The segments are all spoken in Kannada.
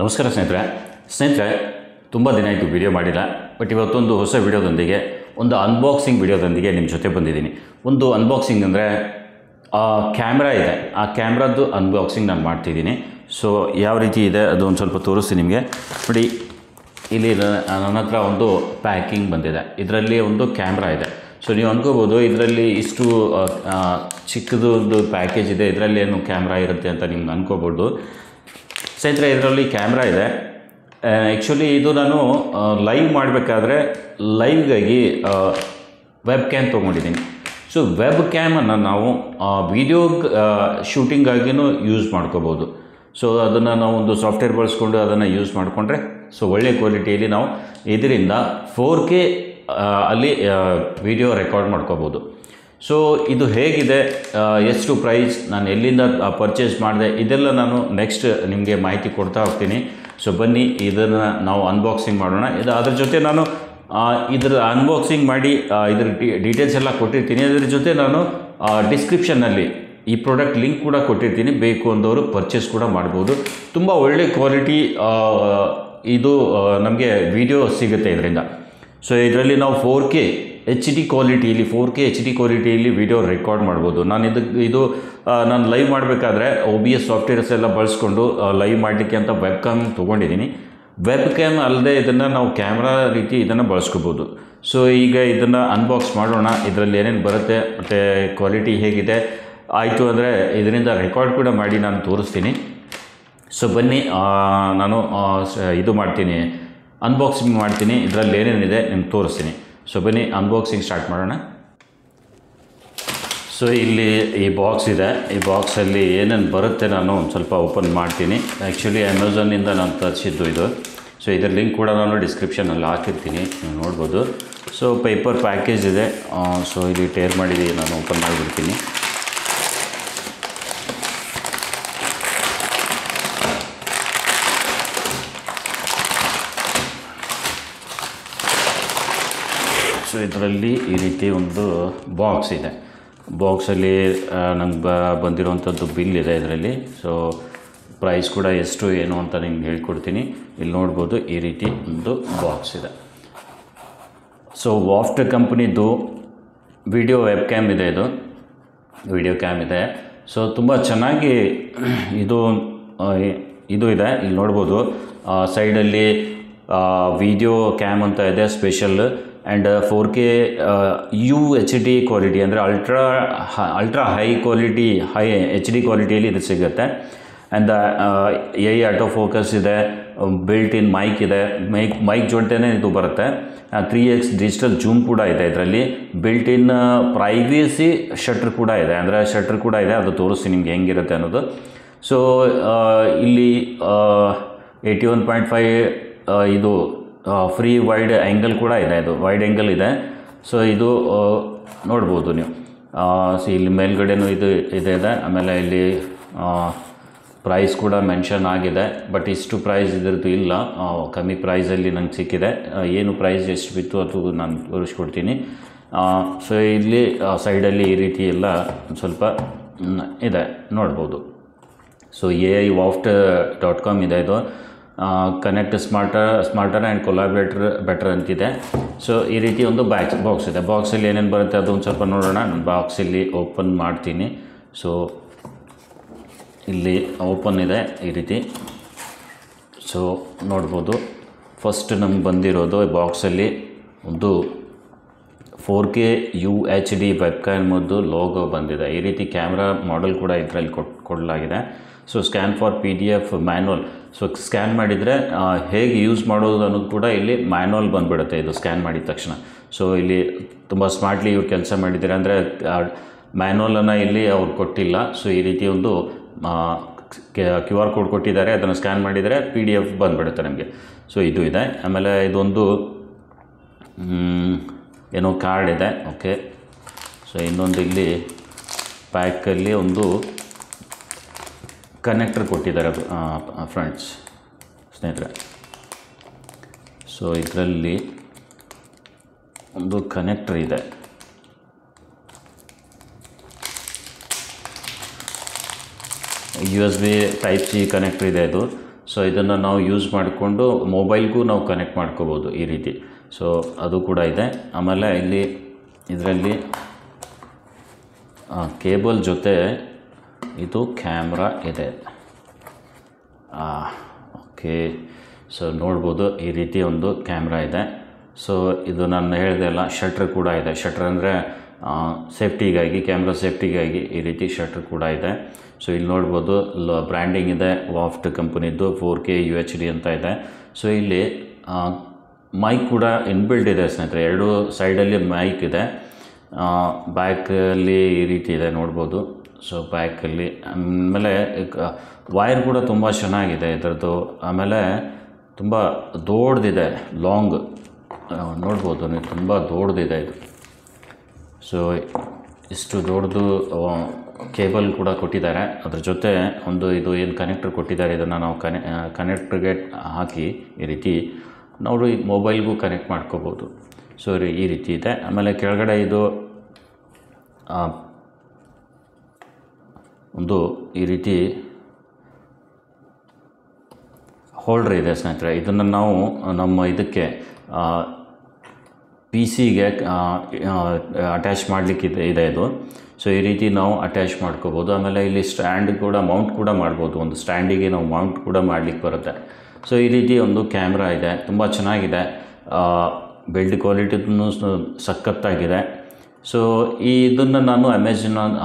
ನಮಸ್ಕಾರ ಸ್ನೇಹಿತರೆ ತುಂಬ ದಿನ ಆಯಿತು ವಿಡಿಯೋ ಮಾಡಿಲ್ಲ. ಬಟ್ ಇವತ್ತೊಂದು ಹೊಸ ವಿಡಿಯೋದೊಂದಿಗೆ ಒಂದು ಅನ್ಬಾಕ್ಸಿಂಗ್ ವಿಡಿಯೋದೊಂದಿಗೆ ನಿಮ್ಮ ಜೊತೆ ಬಂದಿದ್ದೀನಿ. ಒಂದು ಅನ್ಬಾಕ್ಸಿಂಗ್ ಅಂದರೆ ಕ್ಯಾಮ್ರಾ ಇದೆ, ಆ ಕ್ಯಾಮ್ರಾದ್ದು ಅನ್ಬಾಕ್ಸಿಂಗ್ ನಾನು ಮಾಡ್ತಿದ್ದೀನಿ. ಸೊ ಯಾವ ರೀತಿ ಇದೆ ಅದು ಒಂದು ಸ್ವಲ್ಪ ತೋರಿಸ್ತೀನಿ ನಿಮಗೆ. ನೋಡಿ, ಇಲ್ಲಿ ನನ್ನ ಹತ್ರ ಒಂದು ಪ್ಯಾಕಿಂಗ್ ಬಂದಿದೆ. ಇದರಲ್ಲಿ ಒಂದು ಕ್ಯಾಮ್ರಾ ಇದೆ. ಸೊ ನೀವು ಅಂದ್ಕೋಬೋದು ಇದರಲ್ಲಿ ಇಷ್ಟು ಚಿಕ್ಕದೊಂದು ಪ್ಯಾಕೇಜ್ ಇದೆ, ಇದರಲ್ಲಿ ಏನು ಕ್ಯಾಮ್ರಾ ಇರುತ್ತೆ ಅಂತ ನಿಮ್ಗೆ ಅಂದ್ಕೋಬೋದು. ಸ್ನೇಹಿತರೆ, ಇದರಲ್ಲಿ ಕ್ಯಾಮ್ರಾ ಇದೆ. ಆ್ಯಕ್ಚುಲಿ ಇದು ನಾನು ಲೈವ್ ಮಾಡಬೇಕಾದ್ರೆ ಲೈವ್ಗಾಗಿ ವೆಬ್ ಕ್ಯಾಮ್ ತೊಗೊಂಡಿದ್ದೀನಿ. ಸೊ ವೆಬ್ ಕ್ಯಾಮನ್ನು ನಾವು ವಿಡಿಯೋ ಶೂಟಿಂಗಾಗಿಯೂ ಯೂಸ್ ಮಾಡ್ಕೋಬೋದು. ಸೊ ಅದನ್ನು ನಾವು ಒಂದು ಸಾಫ್ಟ್ವೇರ್ ಬಳಸ್ಕೊಂಡು ಅದನ್ನು ಯೂಸ್ ಮಾಡಿಕೊಂಡ್ರೆ ಸೊ ಒಳ್ಳೆಯ ಕ್ವಾಲಿಟಿಯಲ್ಲಿ ನಾವು ಇದರಿಂದ 4K ಅಲ್ಲಿ ವಿಡಿಯೋ ರೆಕಾರ್ಡ್ ಮಾಡ್ಕೋಬೋದು. ಸೊ ಇದು ಹೇಗಿದೆ, ಎಷ್ಟು ಪ್ರೈಸ್, ನಾನು ಎಲ್ಲಿಂದ ಪರ್ಚೇಸ್ ಮಾಡಿದೆ, ಇದೆಲ್ಲ ನಾನು ನೆಕ್ಸ್ಟ್ ನಿಮಗೆ ಮಾಹಿತಿ ಕೊಡ್ತಾ ಹೋಗ್ತೀನಿ. ಸೊ ಬನ್ನಿ ಇದನ್ನು ನಾವು ಅನ್ಬಾಕ್ಸಿಂಗ್ ಮಾಡೋಣ. ಅದ್ರ ಜೊತೆ ನಾನು ಇದರ ಅನ್ಬಾಕ್ಸಿಂಗ್ ಮಾಡಿ ಇದ್ರ ಡೀಟೇಲ್ಸ್ ಎಲ್ಲ ಕೊಟ್ಟಿರ್ತೀನಿ. ಅದರ ಜೊತೆ ನಾನು ಡಿಸ್ಕ್ರಿಪ್ಷನ್ನಲ್ಲಿ ಈ ಪ್ರಾಡಕ್ಟ್ ಲಿಂಕ್ ಕೂಡ ಕೊಟ್ಟಿರ್ತೀನಿ. ಬೇಕು ಅಂದವರು ಪರ್ಚೇಸ್ ಕೂಡ ಮಾಡ್ಬೋದು. ತುಂಬ ಒಳ್ಳೆ ಕ್ವಾಲಿಟಿ ಇದು ನಮಗೆ ವಿಡಿಯೋ ಸಿಗುತ್ತೆ ಇದರಿಂದ. ಸೊ ಇದರಲ್ಲಿ ನಾವು 4K HD ಕ್ವಾಲಿಟಿಯಲ್ಲಿ 4K HD ಕ್ವಾಲಿಟಿಯಲ್ಲಿ ವಿಡಿಯೋ ರೆಕಾರ್ಡ್ ಮಾಡ್ಬೋದು. ನಾನು ಲೈವ್ ಮಾಡಬೇಕಾದ್ರೆ OBS ಸಾಫ್ಟ್ವೇರ್ಸ್ ಎಲ್ಲ ಬಳಸ್ಕೊಂಡು ಲೈವ್ ಮಾಡಲಿಕ್ಕೆ ಅಂತ ವೆಬ್ ಕ್ಯಾಮ್ ತೊಗೊಂಡಿದ್ದೀನಿ. ವೆಬ್ ಕ್ಯಾಮ್ ಅಲ್ಲದೆ ಇದನ್ನು ನಾವು ಕ್ಯಾಮ್ರಾ ರೀತಿ ಇದನ್ನು ಬಳಸ್ಕೋಬೋದು. ಸೊ ಈಗ ಇದನ್ನು ಅನ್ಬಾಕ್ಸ್ ಮಾಡೋಣ. ಇದರಲ್ಲಿ ಏನೇನು ಬರುತ್ತೆ ಮತ್ತು ಕ್ವಾಲಿಟಿ ಹೇಗಿದೆ ಆಯಿತು ಅಂದರೆ ಇದರಿಂದ ರೆಕಾರ್ಡ್ ಕೂಡ ಮಾಡಿ ನಾನು ತೋರಿಸ್ತೀನಿ. ಸೊ ಬನ್ನಿ, ನಾನು ಇದು ಮಾಡ್ತೀನಿ, ಅನ್ಬಾಕ್ಸಿಂಗ್ ಮಾಡ್ತೀನಿ. ಇದರಲ್ಲಿ ಏನೇನಿದೆ ನಿಮ್ಗೆ ತೋರಿಸ್ತೀನಿ. ಸೊ ಬನ್ನಿ ಅನ್ಬಾಕ್ಸಿಂಗ್ ಸ್ಟಾರ್ಟ್ ಮಾಡೋಣ. ಸೊ ಇಲ್ಲಿ ಈ ಬಾಕ್ಸ್ ಇದೆ. ಈ ಬಾಕ್ಸಲ್ಲಿ ಏನೇನು ಬರುತ್ತೆ ನಾನು ಒಂದು ಸ್ವಲ್ಪ ಓಪನ್ ಮಾಡ್ತೀನಿ. ಆ್ಯಕ್ಚುಲಿ ಅಮೆಝಾನಿಂದ ನಾನು ತರಿಸಿದ್ದು ಇದು. ಸೊ ಇದರ ಲಿಂಕ್ ಕೂಡ ನಾನು ಡಿಸ್ಕ್ರಿಪ್ಷನಲ್ಲಿ ಹಾಕಿರ್ತೀನಿ, ನೀವು ನೋಡ್ಬೋದು. ಸೊ ಪೇಪರ್ ಪ್ಯಾಕೇಜ್ ಇದೆ. ಸೊ ಇಲ್ಲಿ ಟೇರ್ ಮಾಡಿ ನಾನು ಓಪನ್ ಮಾಡಿಬಿಡ್ತೀನಿ. ಸೊ ಇದರಲ್ಲಿ ಈ ರೀತಿ ಒಂದು ಬಾಕ್ಸ್ ಇದೆ. ಬಾಕ್ಸಲ್ಲಿ ನಂಗೆ ಬಂದಿರೋವಂಥದ್ದು ಬಿಲ್ ಇದೆ ಇದರಲ್ಲಿ. ಸೊ ಪ್ರೈಸ್ ಕೂಡ ಎಷ್ಟು ಏನು ಅಂತ ನಿಮ್ಗೆ ಹೇಳ್ಕೊಡ್ತೀನಿ. ಇಲ್ಲಿ ನೋಡ್ಬೋದು ಈ ರೀತಿ ಒಂದು ಬಾಕ್ಸ್ ಇದೆ. ಸೊ ವಾಫ್ಟ್ ಕಂಪ್ನಿದು ವಿಡಿಯೋ ವೆಬ್ ಕ್ಯಾಮ್ ಇದೆ. ಇದು ವಿಡಿಯೋ ಕ್ಯಾಮ್ ಇದೆ. ಸೊ ತುಂಬ ಚೆನ್ನಾಗಿ ಇದು ಇದೆ. ಇಲ್ಲಿ ನೋಡ್ಬೋದು ಸೈಡಲ್ಲಿ ವಿಡಿಯೋ ಕ್ಯಾಮ್ ಅಂತ ಇದೆ special. And 4K UHD quality ಅಂದರೆ ಅಲ್ಟ್ರಾ ಹೈ ಕ್ವಾಲಿಟಿ HD ಕ್ವಾಲಿಟಿಯಲ್ಲಿ ಇದು ಸಿಗುತ್ತೆ. ಆ್ಯಂಡ್ AI ಆಟೋ ಫೋಕಸ್ ಇದೆ, ಬಿಲ್ಟ್ ಇನ್ ಮೈಕ್ ಇದೆ. ಮೈಕ್ ಜೊತೆನೇ ಇದು ಬರುತ್ತೆ. 3x ಡಿಜಿಟಲ್ ಜೂಮ್ ಕೂಡ ಇದೆ ಇದರಲ್ಲಿ. ಬಿಲ್ಟ್ ಇನ್ ಪ್ರೈವೇಸಿ ಶಟ್ರ್ ಕೂಡ ಇದೆ, ಅಂದರೆ ಶಟ್ರ್ ಕೂಡ ಇದೆ. ಅದು ತೋರಿಸ್ತೀನಿ ನಿಮ್ಗೆ ಹೆಂಗಿರುತ್ತೆ ಅನ್ನೋದು. ಸೊ ಇಲ್ಲಿ 81.5 ಇದು ಫ್ರೀ ವೈಡ್ ಆ್ಯಂಗಲ್ ಕೂಡ ಇದೆ. ಇದು ವೈಡ್ ಆ್ಯಂಗಲ್ ಇದೆ. ಸೊ ಇದು ನೋಡ್ಬೋದು ನೀವು. ಸೊ ಇಲ್ಲಿ ಮೇಲ್ಗಡೆನೂ ಇದು ಇದೆ. ಆಮೇಲೆ ಇಲ್ಲಿ ಪ್ರೈಸ್ ಕೂಡ ಮೆನ್ಷನ್ ಆಗಿದೆ. ಬಟ್ ಇಷ್ಟು ಪ್ರೈಸ್ ಇದ್ರದ್ದು ಇಲ್ಲ, ಕಮ್ಮಿ ಪ್ರೈಸಲ್ಲಿ ನಂಗೆ ಸಿಕ್ಕಿದೆ. ಏನು ಪ್ರೈಸ್ ಎಷ್ಟು ಬಿತ್ತು ಅದು ನಾನು ತೋರಿಸ್ಕೊಡ್ತೀನಿ. ಸೊ ಇಲ್ಲಿ ಸೈಡಲ್ಲಿ ಈ ರೀತಿ ಎಲ್ಲ ಸ್ವಲ್ಪ ಇದೆ ನೋಡ್ಬೋದು. ಸೊ aiwaft.com ಇದೆ. ಇದು ಕನೆಕ್ಟ್ ಸ್ಮಾರ್ಟರ್ ಆ್ಯಂಡ್ ಕೊಲಾಬ್ರೇಟರ್ ಬೆಟರ್ ಅಂತಿದೆ. ಸೊ ಈ ರೀತಿ ಒಂದು ಬಾಕ್ಸ್ ಇದೆ. ಬಾಕ್ಸಲ್ಲಿ ಏನೇನು ಬರುತ್ತೆ ಅದು ಒಂದು ಸ್ವಲ್ಪ ನೋಡೋಣ. ನಾನು ಬಾಕ್ಸಲ್ಲಿ ಓಪನ್ ಮಾಡ್ತೀನಿ. ಸೊ ಇಲ್ಲಿ ಓಪನ್ ಇದೆ ಈ ರೀತಿ. ಸೊ ನೋಡ್ಬೋದು, ಫಸ್ಟ್ ನಮ್ಗೆ ಬಂದಿರೋದು ಬಾಕ್ಸಲ್ಲಿ ಒಂದು 4K UHD ವೆಬ್ ಕ್ಯಾಮ್ದು ಲೋಗೋ ಬಂದಿದೆ. ಈ ರೀತಿ ಕ್ಯಾಮ್ರಾ ಮಾಡೆಲ್ ಕೂಡ ಇದರಲ್ಲಿ ಕೊಡಲಾಗಿದೆ. So scan for PDF manual. So scan ಮಾಡಿದರೆ ಹೇಗೆ ಯೂಸ್ ಮಾಡೋದು ಅನ್ನೋದು ಕೂಡ ಇಲ್ಲಿ ಮ್ಯಾನ್ಯಲ್ ಬಂದುಬಿಡುತ್ತೆ ಇದು ಸ್ಕ್ಯಾನ್ ಮಾಡಿದ ತಕ್ಷಣ. ಸೊ ಇಲ್ಲಿ ತುಂಬ ಸ್ಮಾರ್ಟ್ಲಿ ಇವ್ರು ಕೆಲಸ ಮಾಡಿದ್ದಾರೆ, ಅಂದರೆ ಮ್ಯಾನ್ಯಲನ್ನು ಇಲ್ಲಿ ಅವ್ರು ಕೊಟ್ಟಿಲ್ಲ. ಸೊ ಈ ರೀತಿ ಒಂದು QR ಕೋಡ್ ಕೊಟ್ಟಿದ್ದಾರೆ. ಅದನ್ನು ಸ್ಕ್ಯಾನ್ ಮಾಡಿದರೆ PDF ಬಂದುಬಿಡುತ್ತೆ ನಮಗೆ. ಸೊ ಇದು ಇದೆ. ಆಮೇಲೆ ಇದೊಂದು ಏನೋ ಕಾರ್ಡ್ ಇದೆ. ಓಕೆ. ಸೊ ಇನ್ನೊಂದು ಇಲ್ಲಿ ಪ್ಯಾಕಲ್ಲಿ ಒಂದು ಕನೆಕ್ಟರ್ ಕೊಟ್ಟಿದ್ದಾರೆ ಫ್ರೆಂಡ್ಸ್, ಸ್ನೇಹಿತರೆ. ಸೊ ಇದರಲ್ಲಿ ಒಂದು ಕನೆಕ್ಟರ್ ಇದೆ. USB Type C ಕನೆಕ್ಟರ್ ಇದೆ. ಇದು ಸೊ ಇದನ್ನು ನಾವು ಯೂಸ್ ಮಾಡಿಕೊಂಡು ಮೊಬೈಲ್ಗೂ ನಾವು ಕನೆಕ್ಟ್ ಮಾಡ್ಕೋಬೋದು ಈ ರೀತಿ. ಸೊ ಅದು ಕೂಡ ಇದೆ. ಆಮೇಲೆ ಇದರಲ್ಲಿ ಕೇಬಲ್ ಜೊತೆ ಇದು ಕ್ಯಾಮ್ರಾ ಇದೆ. ಓಕೆ, ಸೊ ನೋಡ್ಬೋದು ಈ ರೀತಿ ಒಂದು ಕ್ಯಾಮ್ರಾ ಇದೆ. ಸೊ ಇದು ನಾನು ಹೇಳಿದೆ ಅಲ್ಲ, ಶಟ್ರ್ ಕೂಡ ಇದೆ. ಶಟ್ರ್ ಅಂದರೆ ಸೇಫ್ಟಿಗಾಗಿ, ಕ್ಯಾಮ್ರಾ ಸೇಫ್ಟಿಗಾಗಿ ಈ ರೀತಿ ಶಟ್ರ್ ಕೂಡ ಇದೆ. ಸೊ ಇಲ್ಲಿ ನೋಡ್ಬೋದು ಬ್ರ್ಯಾಂಡಿಂಗ್ ಇದೆ, ವಾಫ್ಟ್ ಕಂಪನಿದ್ದು 4K UHD ಅಂತ ಇದೆ. ಸೊ ಇಲ್ಲಿ ಮೈಕ್ ಕೂಡ ಇನ್ಬಿಲ್ಡ್ ಇದೆ ಸ್ನೇಹಿತರೆ. ಎರಡು ಸೈಡಲ್ಲಿ ಮೈಕ್ ಇದೆ. ಬ್ಯಾಕಲ್ಲಿ ಈ ರೀತಿ ಇದೆ ನೋಡ್ಬೋದು. ಸೊ ಬ್ಯಾಕಲ್ಲಿ ಆಮೇಲೆ ವೈರ್ ಕೂಡ ತುಂಬ ಚೆನ್ನಾಗಿದೆ ಇದರದ್ದು. ಆಮೇಲೆ ತುಂಬ ದೊಡ್ಡದಿದೆ, ಲಾಂಗ್ ನೋಡ್ಬೋದು ನೀವು, ತುಂಬ ದೊಡ್ಡದಿದೆ ಇದು. ಸೊ ಇಷ್ಟು ದೊಡ್ಡದು ಕೇಬಲ್ ಕೂಡ ಕೊಟ್ಟಿದ್ದಾರೆ. ಅದ್ರ ಜೊತೆ ಒಂದು ಇದು ಏನು ಕನೆಕ್ಟರ್ ಕೊಟ್ಟಿದ್ದಾರೆ, ಇದನ್ನು ನಾವು ಕನೆಕ್ಟರ್ಗೆ ಹಾಕಿ ಈ ರೀತಿ ನಾವು ಈ ಮೊಬೈಲ್ಗೂ ಕನೆಕ್ಟ್ ಮಾಡ್ಕೋಬೋದು. ಸೊ ಈ ರೀತಿ ಇದೆ. ಆಮೇಲೆ ಕೆಳಗಡೆ ಇದು ಒಂದು ಈ ರೀತಿ ಹೋಲ್ಡ್ರ್ ಇದೆ ಸ್ನೇಹಿತರೆ. ಇದನ್ನು ನಾವು ನಮ್ಮ ಇದಕ್ಕೆ PC-ಗೆ ಅಟ್ಯಾಚ್ ಮಾಡಲಿಕ್ಕೆ ಇದೆ ಇದು. ಸೊ ಈ ರೀತಿ ನಾವು ಅಟ್ಯಾಚ್ ಮಾಡ್ಕೋಬೋದು. ಆಮೇಲೆ ಇಲ್ಲಿ ಸ್ಟ್ಯಾಂಡ್ ಕೂಡ ಮೌಂಟ್ ಕೂಡ ಮಾಡ್ಬೋದು. ಒಂದು ಸ್ಟ್ಯಾಂಡಿಗೆ ನಾವು ಮೌಂಟ್ ಕೂಡ ಮಾಡಲಿಕ್ಕೆ ಬರುತ್ತೆ. ಸೊ ಈ ರೀತಿ ಒಂದು ಕ್ಯಾಮ್ರಾ ಇದೆ, ತುಂಬ ಚೆನ್ನಾಗಿದೆ. ಬಿಲ್ಡ್ ಕ್ವಾಲಿಟಿನೂ ಸಖತ್ತಾಗಿದೆ. ಸೊ ಇದನ್ನು ನಾನು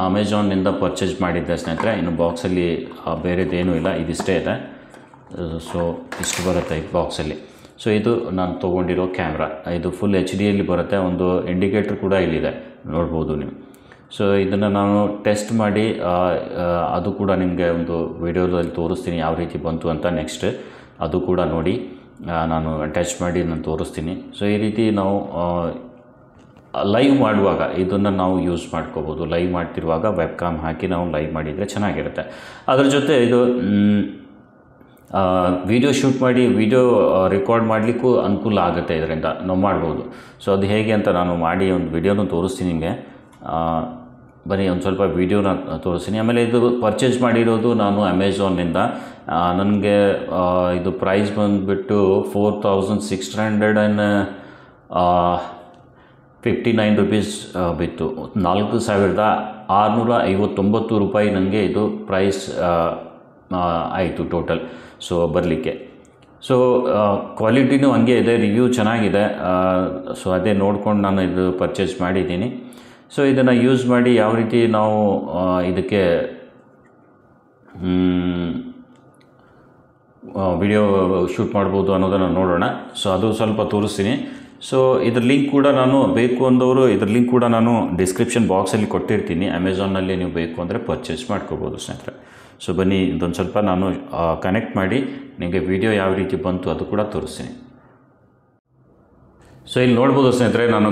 ಅಮೆಜಾನ್ನಿಂದ ಪರ್ಚೇಸ್ ಮಾಡಿದ್ದೆ ಸ್ನೇಹಿತರೆ. ಇನ್ನು ಬಾಕ್ಸಲ್ಲಿ ಬೇರೆದೇನೂ ಇಲ್ಲ, ಇದಿಷ್ಟೇ ಇದೆ. ಸೊ ಇಷ್ಟು ಬರುತ್ತೆ ಈ ಬಾಕ್ಸಲ್ಲಿ. ಸೊ ಇದು ನಾನು ತೊಗೊಂಡಿರೋ ಕ್ಯಾಮ್ರಾ. ಇದು ಫುಲ್ HD-ಯಲ್ಲಿ ಬರುತ್ತೆ. ಒಂದು ಇಂಡಿಕೇಟ್ರ್ ಕೂಡ ಇಲ್ಲಿದೆ, ನೋಡ್ಬೋದು ನೀವು. ಸೊ ಇದನ್ನು ನಾನು ಟೆಸ್ಟ್ ಮಾಡಿ ಅದು ಕೂಡ ನಿಮಗೆ ಒಂದು ವಿಡಿಯೋದಲ್ಲಿ ತೋರಿಸ್ತೀನಿ ಯಾವ ರೀತಿ ಬಂತು ಅಂತ. ನೆಕ್ಸ್ಟ್ ಅದು ಕೂಡ ನೋಡಿ ನಾನು ಅಟ್ಯಾಚ್ ಮಾಡಿ ನಾನು ತೋರಿಸ್ತೀನಿ. ಸೊ ಈ ರೀತಿ ನಾವು ಲೈವ್ ಮಾಡುವಾಗ ಇದನ್ನು ನಾವು ಯೂಸ್ ಮಾಡ್ಕೋಬೋದು. ಲೈವ್ ಮಾಡ್ತಿರುವಾಗ ವೆಬ್ಕಾಮ್ ಹಾಕಿ ನಾವು ಲೈವ್ ಮಾಡಿದರೆ ಚೆನ್ನಾಗಿರುತ್ತೆ. ಅದರ ಜೊತೆ ಇದು ವಿಡಿಯೋ ಶೂಟ್ ಮಾಡಿ ವಿಡಿಯೋ ರೆಕಾರ್ಡ್ ಮಾಡಲಿಕ್ಕೂ ಅನುಕೂಲ ಆಗುತ್ತೆ. ಇದರಿಂದ ನಾವು ಮಾಡ್ಬೋದು. ಸೊ ಅದು ಹೇಗೆ ಅಂತ ನಾನು ಮಾಡಿ ಒಂದು ವಿಡಿಯೋನ ತೋರಿಸ್ತೀನಿ ನಿಮಗೆ. ಬನ್ನಿ ಒಂದು ಸ್ವಲ್ಪ ವಿಡಿಯೋನ ತೋರಿಸ್ತೀನಿ. ಆಮೇಲೆ ಇದು ಪರ್ಚೇಸ್ ಮಾಡಿರೋದು ನಾನು ಅಮೆಝಾನ್ನಿಂದ. ನನಗೆ ಇದು ಪ್ರೈಸ್ ಬಂದುಬಿಟ್ಟು 4659 ರೂಪೀಸ್ ಬಿತ್ತು. 4659 ರೂಪಾಯಿ ನನಗೆ ಇದು ಪ್ರೈಸ್ ಆಯಿತು ಟೋಟಲ್. ಸೊ ಬರಲಿಕ್ಕೆ ಸೊ ಕ್ವಾಲಿಟಿನೂ ಹಂಗೆ ಇದೆ, ರಿವ್ಯೂ ಚೆನ್ನಾಗಿದೆ. ಸೊ ಅದೇ ನೋಡ್ಕೊಂಡು ನಾನು ಇದು ಪರ್ಚೇಸ್ ಮಾಡಿದ್ದೀನಿ. ಸೊ ಇದನ್ನು ಯೂಸ್ ಮಾಡಿ ಯಾವ ರೀತಿ ನಾವು ಇದಕ್ಕೆ ವಿಡಿಯೋ ಶೂಟ್ ಮಾಡ್ಬೋದು ಅನ್ನೋದನ್ನು ನೋಡೋಣ. ಸೊ ಅದು ಸ್ವಲ್ಪ ತೋರಿಸ್ತೀನಿ. ಸೊ ಇದ್ರ ಲಿಂಕ್ ಕೂಡ ನಾನು ಬೇಕು ಅಂದವರು ಇದ್ರ ಲಿಂಕ್ ಕೂಡ ನಾನು ಡಿಸ್ಕ್ರಿಪ್ಷನ್ ಬಾಕ್ಸಲ್ಲಿ ಕೊಟ್ಟಿರ್ತೀನಿ. ಅಮೆಝಾನಲ್ಲಿ ನೀವು ಬೇಕು ಅಂದರೆ ಪರ್ಚೇಸ್ ಮಾಡ್ಕೋಬೋದು ಸ್ನೇಹಿತರೆ. ಸೊ ಬನ್ನಿ ಇದೊಂದು ಸ್ವಲ್ಪ ನಾನು ಕನೆಕ್ಟ್ ಮಾಡಿ ನಿಮಗೆ ವಿಡಿಯೋ ಯಾವ ರೀತಿ ಬಂತು ಅದು ಕೂಡ ತೋರಿಸ್ತೀನಿ. ಸೊ ಇಲ್ಲಿ ನೋಡ್ಬೋದು ಸ್ನೇಹಿತರೆ, ನಾನು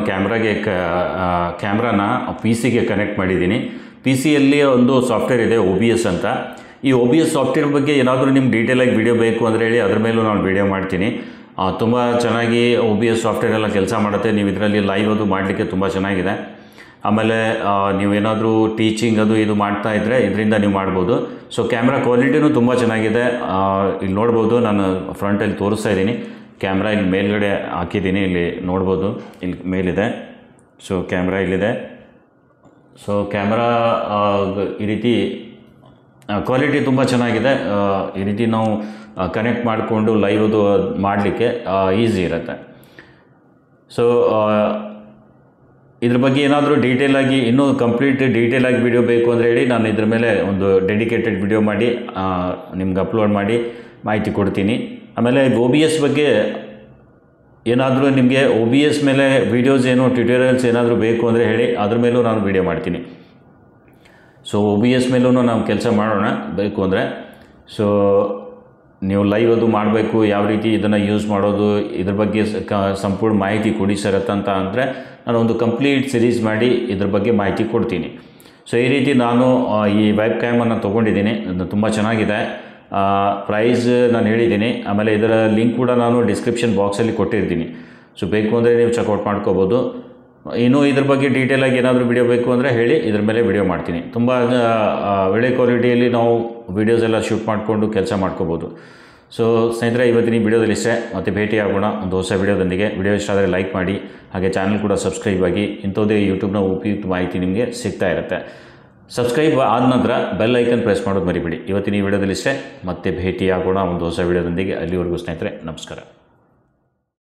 ಕ್ಯಾಮ್ರಾನ PC-ಗೆ ಕನೆಕ್ಟ್ ಮಾಡಿದ್ದೀನಿ. PC-ಯಲ್ಲಿ ಒಂದು ಸಾಫ್ಟ್ವೇರ್ ಇದೆ OBS ಅಂತ. ಈ OBS ಸಾಫ್ಟ್ವೇರ್ ಬಗ್ಗೆ ಏನಾದರೂ ನಿಮ್ಗೆ ಡೀಟೇಲಾಗಿ ವಿಡಿಯೋ ಬೇಕು ಅಂದರೆ ಹೇಳಿ, ಅದ್ರ ಮೇಲೂ ನಾನು ವಿಡಿಯೋ ಮಾಡ್ತೀನಿ. ತುಂಬ ಚೆನ್ನಾಗಿ OBS ಸಾಫ್ಟ್ವೇರ್ ಎಲ್ಲ ಕೆಲಸ ಮಾಡುತ್ತೆ. ನೀವು ಇದರಲ್ಲಿ ಲೈವ್ ಅದು ಮಾಡಲಿಕ್ಕೆ ತುಂಬ ಚೆನ್ನಾಗಿದೆ. ಆಮೇಲೆ ನೀವೇನಾದರೂ ಟೀಚಿಂಗ್ ಅದು ಇದು ಮಾಡ್ತಾಯಿದ್ರೆ ಇದರಿಂದ ನೀವು ಮಾಡ್ಬೋದು. ಸೊ ಕ್ಯಾಮ್ರಾ ಕ್ವಾಲಿಟಿನೂ ತುಂಬ ಚೆನ್ನಾಗಿದೆ. ಇಲ್ಲಿ ನೋಡ್ಬೋದು, ನಾನು ಫ್ರಂಟಲ್ಲಿ ತೋರಿಸ್ತಾ ಇದ್ದೀನಿ. ಕ್ಯಾಮ್ರಾ ಇಲ್ಲಿ ಮೇಲ್ಗಡೆ ಹಾಕಿದ್ದೀನಿ, ಇಲ್ಲಿ ನೋಡ್ಬೋದು, ಇಲ್ಲಿ ಮೇಲಿದೆ. ಸೊ ಕ್ಯಾಮ್ರಾ ಇಲ್ಲಿದೆ. ಸೊ ಕ್ಯಾಮ್ರಾ ಈ ರೀತಿ ಕ್ವಾಲಿಟಿ ತುಂಬ ಚೆನ್ನಾಗಿದೆ. ಈ ರೀತಿ ನಾವು ಕನೆಕ್ಟ್ ಮಾಡಿಕೊಂಡು ಲೈವ್ ಅದು ಮಾಡಲಿಕ್ಕೆ ಈಸಿ ಇರುತ್ತೆ. ಸೊ ಇದ್ರ ಬಗ್ಗೆ ಏನಾದರೂ ಡೀಟೇಲಾಗಿ ಇನ್ನೂ ಕಂಪ್ಲೀಟ್ ಡೀಟೇಲಾಗಿ ವಿಡಿಯೋ ಬೇಕು ಅಂದರೆ ಹೇಳಿ, ನಾನು ಇದ್ರ ಮೇಲೆ ಒಂದು ಡೆಡಿಕೇಟೆಡ್ ವಿಡಿಯೋ ಮಾಡಿ ನಿಮ್ಗೆ ಅಪ್ಲೋಡ್ ಮಾಡಿ ಮಾಹಿತಿ ಕೊಡ್ತೀನಿ. ಆಮೇಲೆ OBS ಬಗ್ಗೆ ಏನಾದರೂ ನಿಮಗೆ OBS ಮೇಲೆ ವೀಡಿಯೋಸ್ ಏನು ಟ್ಯುಟೋರಿಯಲ್ಸ್ ಏನಾದರೂ ಬೇಕು ಅಂದರೆ ಹೇಳಿ, ಅದ್ರ ಮೇಲೂ ನಾನು ವಿಡಿಯೋ ಮಾಡ್ತೀನಿ. ಸೊ OBS ಮೇಲೂ ನಾವು ಕೆಲಸ ಮಾಡೋಣ ಬೇಕು ಅಂದರೆ. ಸೊ ನೀವು ಲೈವ್ ಅದು ಮಾಡಬೇಕು, ಯಾವ ರೀತಿ ಇದನ್ನು ಯೂಸ್ ಮಾಡೋದು, ಇದ್ರ ಬಗ್ಗೆ ಸಂಪೂರ್ಣ ಮಾಹಿತಿ ಕೊಡಿ ಸರ್ ಅಂತ ಅಂದರೆ ನಾನು ಒಂದು ಕಂಪ್ಲೀಟ್ ಸಿರೀಸ್ ಮಾಡಿ ಇದ್ರ ಬಗ್ಗೆ ಮಾಹಿತಿ ಕೊಡ್ತೀನಿ. ಸೊ ಈ ರೀತಿ ನಾನು ಈ ವೆಬ್ ಕ್ಯಾಮನ್ನು ತೊಗೊಂಡಿದ್ದೀನಿ. ಅದು ತುಂಬ ಚೆನ್ನಾಗಿದೆ. ಪ್ರೈಸ್ ನಾನು ಹೇಳಿದ್ದೀನಿ. ಆಮೇಲೆ ಇದರ ಲಿಂಕ್ ಕೂಡ ನಾನು ಡಿಸ್ಕ್ರಿಪ್ಷನ್ ಬಾಕ್ಸಲ್ಲಿ ಕೊಟ್ಟಿರ್ತೀನಿ. ಸೊ ಬೇಕು ಅಂದರೆ ನೀವು ಚೆಕ್ಔಟ್ ಮಾಡ್ಕೋಬೋದು. ಇನ್ನೂ ಇದ್ರ ಬಗ್ಗೆ ಡೀಟೇಲಾಗಿ ಏನಾದರೂ ವಿಡಿಯೋ ಬೇಕು ಅಂದರೆ ಹೇಳಿ, ಇದ್ರ ಮೇಲೆ ವಿಡಿಯೋ ಮಾಡ್ತೀನಿ. ತುಂಬ ಒಳ್ಳೆ ಕ್ವಾಲಿಟಿಯಲ್ಲಿ ನಾವು ವೀಡಿಯೋಸ್ ಎಲ್ಲ ಶೂಟ್ ಮಾಡಿಕೊಂಡು ಕೆಲಸ ಮಾಡ್ಕೋಬೋದು. ಸೊ ಸ್ನೇಹಿತರೆ, ಇವತ್ತಿನ ಈ ವಿಡಿಯೋದಲ್ಲಿ ಇಷ್ಟೇ. ಮತ್ತೆ ಭೇಟಿಯಾಗೋಣ ಒಂದು ಹೊಸ ವಿಡಿಯೋದೊಂದಿಗೆ. ವಿಡಿಯೋ ಇಷ್ಟ ಆದರೆ ಲೈಕ್ ಮಾಡಿ, ಹಾಗೆ ಚಾನಲ್ ಕೂಡ ಸಬ್ಸ್ಕ್ರೈಬ್ ಆಗಿ. ಇಂಥದ್ದೇ ಯೂಟ್ಯೂಬ್ನ ಉಪಯುಕ್ತ ಮಾಹಿತಿ ನಿಮಗೆ ಸಿಗ್ತಾ ಇರುತ್ತೆ. ಸಬ್ಸ್ಕ್ರೈಬ್ ಆದ ನಂತರ ಬೆಲ್ ಐಕನ್ ಪ್ರೆಸ್ ಮಾಡೋದು ಮರಿಬೇಡಿ. ಇವತ್ತಿನ ಈ ವಿಡಿಯೋದಲ್ಲಿ ಇಷ್ಟೇ. ಮತ್ತೆ ಭೇಟಿಯಾಗೋಣ ಒಂದು ಹೊಸ ವಿಡಿಯೋದೊಂದಿಗೆ. ಅಲ್ಲಿವರೆಗೂ ಸ್ನೇಹಿತರೆ, ನಮಸ್ಕಾರ.